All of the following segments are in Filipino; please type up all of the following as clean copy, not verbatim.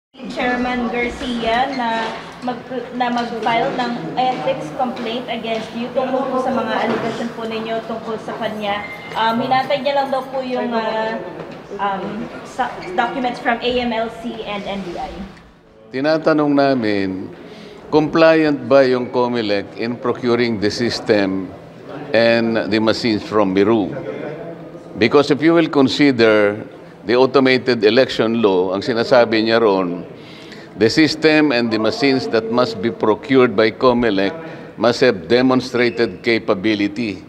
Chairman Garcia na mag-file ng ethics complaint against you tungkol po sa mga allegation po ninyo tungkol sa kanya. Hinatay niya lang daw po yung documents from AMLC and NBI. Tinatanong namin, compliant ba yung COMELEC in procuring the system and the machines from Miru? Because if you will consider the automated election law, ang sinasabi niya ron, the system and the machines that must be procured by COMELEC must have demonstrated capability.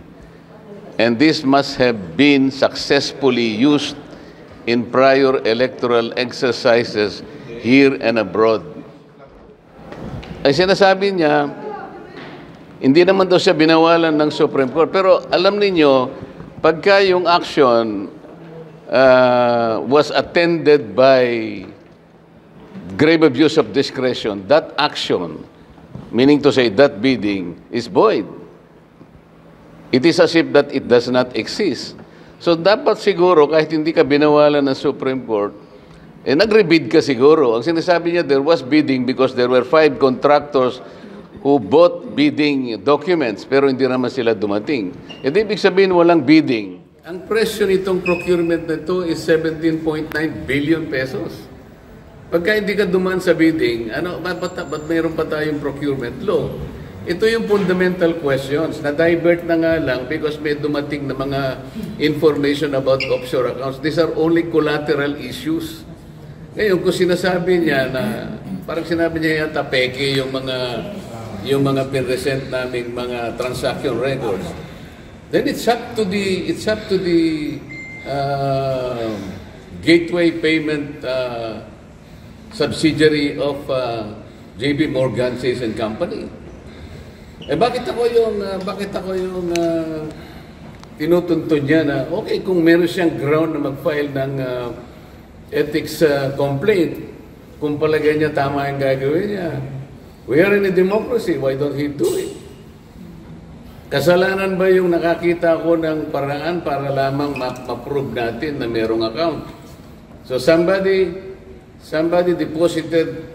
And this must have been successfully used in prior electoral exercises here and abroad. Ay sinasabi niya, hindi naman daw siya binawalan ng Supreme Court. Pero alam ninyo, pagka yung action was attended by grave abuse of discretion, that action, meaning to say that bidding, is void. It is as if that it does not exist. So dapat siguro, kahit hindi ka binawalan ng Supreme Court, nagre-bid ka siguro. Ang sinasabi niya, there was bidding because there were 5 contractors who bought bidding documents, pero hindi naman sila dumating. Ibig sabihin, walang bidding. Ang presyo nitong procurement na ito is 17.9 billion pesos. Pagka hindi ka dumaan sa bidding, ba't mayroon pa tayong procurement law? Ito yung fundamental questions. Na-divert na nga lang because may dumating na mga information about offshore accounts. These are only collateral issues. Ngayon, kung sinasabi niya na, parang sinabi niya yata peke yung mga pinresent naming mga transaction records, then it's up to the gateway payment subsidiary of JP Morgan Chase and Company. Bakit ako yung tinutuntun niya na okay kung meron siyang ground na mag-file ng ethics complaint, kung palagay niya tama yung gagawin niya. We are in a democracy, why don't he do it? Kasalanan ba yung nakakita ko ng paraan para lamang ma-prove natin na merong account? So somebody deposited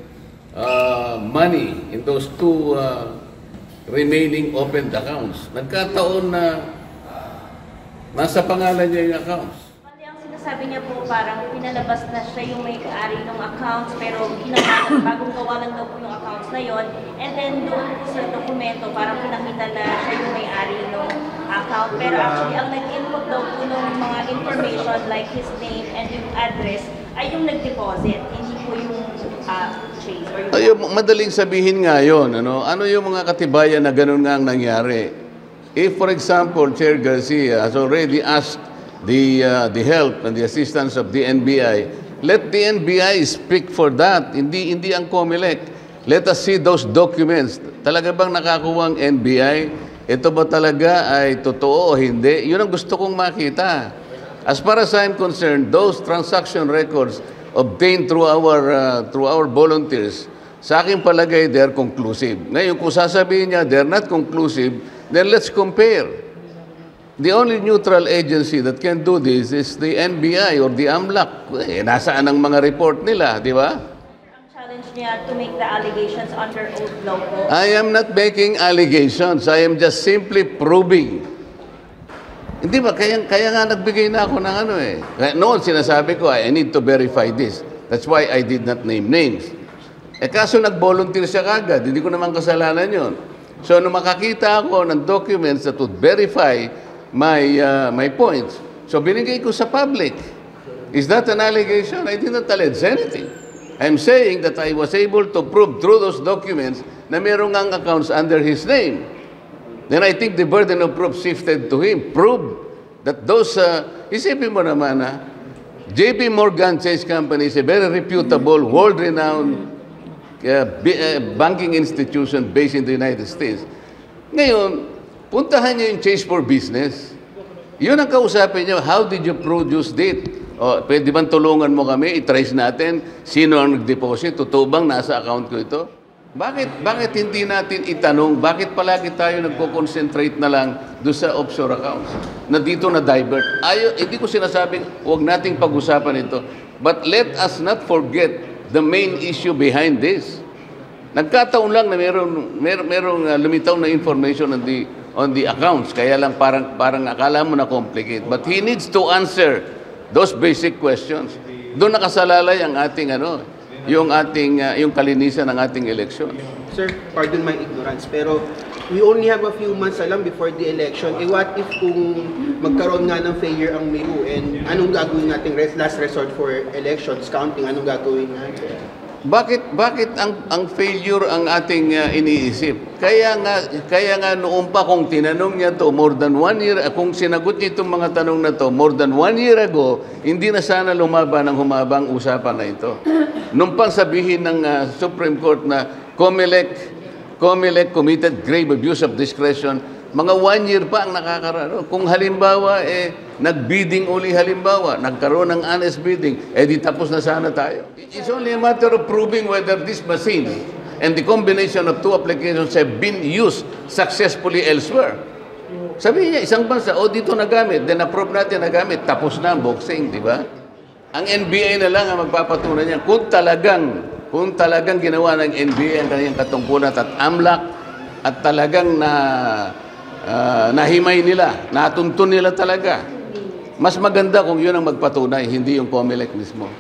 money in those 2 remaining opened accounts. Nagkataon na nasa pangalan niya yung accounts. Ang sinasabi niya po parang pinalabas na siya yung may-ari ng accounts pero bagong gawa lang daw po yung accounts na yon. And then doon po sa dokumento parang pinakita na siya yung may-ari ng account. Pero actually ang nag-input daw po ng mga information like his name and yung address ay yung nag-deposit, hindi po yung Chase or yung... Madaling sabihin nga yun. Ano yung mga katibayan na ganun nga ang nangyari? If, for example, Chair Garcia has already asked the help and the assistance of the NBI, let the NBI speak for that. Hindi ang COMELEC. Let us see those documents. Talaga bang nakakuha ang NBI? Ito ba talaga ay totoo o hindi? Yun ang gusto kong makita. As far as I'm concerned, those transaction records obtained through our volunteers, sa aking palagay, they're conclusive. Ngayon, kung sasabihin niya, they're not conclusive, then let's compare. The only neutral agency that can do this is the NBI or the AMLAC. Nasaan ang mga report nila, di ba? Ang challenge niya to make the allegations under oath law po. I am not making allegations. I am just simply proving. Hindi ba? Kaya nga nagbigay na ako ng Noon sinasabi ko, I need to verify this. That's why I did not name names. Kaso nag-volunteer siya kagad. Hindi ko naman kasalanan yun. So, nung makakita ako ng documents that would verify my points, so binigay ko sa public. Is that an allegation? I did not allege anything. I'm saying that I was able to prove through those documents na merong ang accounts under his name. Then I think the burden of proof shifted to him. Prove that those, isipin mo naman JP Morgan Chase Company is a very reputable, world-renowned banking institution based in the United States. Ngayon, puntahan niyo yung Chase for Business. Yun ang kausapin niyo, how did you produce it? Pwede bang tulungan mo kami, i-trace natin sino ang nag-deposit, totoo bang nasa account ko ito? Bakit hindi natin itanong, bakit palagi tayo nagko-concentrate na lang doon sa offshore accounts? Na dito na divert. Hindi ko sinasabing huwag nating pag-usapan ito. But let us not forget the main issue behind this. Nagkataon lang na merong lumitaw na information on the accounts, kaya lang parang akala mo na complicate. But he needs to answer those basic questions. Doon nakasalalay ang ating yung kalinisan ng ating election. Sir, pardon my ignorance, pero we only have a few months alam before the election. What if kung magkaroon nga ng failure ang Miru, and anong gagawin natin last resort for elections, counting, anong gagawin natin? Bakit ang failure ang ating iniisip? Kaya nga noon pa kung tinanong niya to more than 1 year, kung sinagot niya itong mga tanong na to more than 1 year ago, hindi na sana lumaba ng humabang usapan na ito. Nung pang sabihin ng Supreme Court na COMELEC committed grave abuse of discretion, mga 1 year pa ang nakakarano. Kung halimbawa, nag-bidding uli halimbawa, nagkaroon ng honest bidding, di tapos na sana tayo. It's only a matter of proving whether this machine and the combination of two applications have been used successfully elsewhere. Sabihin niya, isang bansa, dito nagamit, then approve natin nagamit, tapos na ang boxing, di ba? Ang NBI na lang ang magpapatunay niya kung talagang ginawa ng NBI ang kanyang katungkulan at AMLAC at talagang nahimay nila, natuntun nila talaga. Mas maganda kung yun ang magpatunay, hindi yung COMELEC mismo.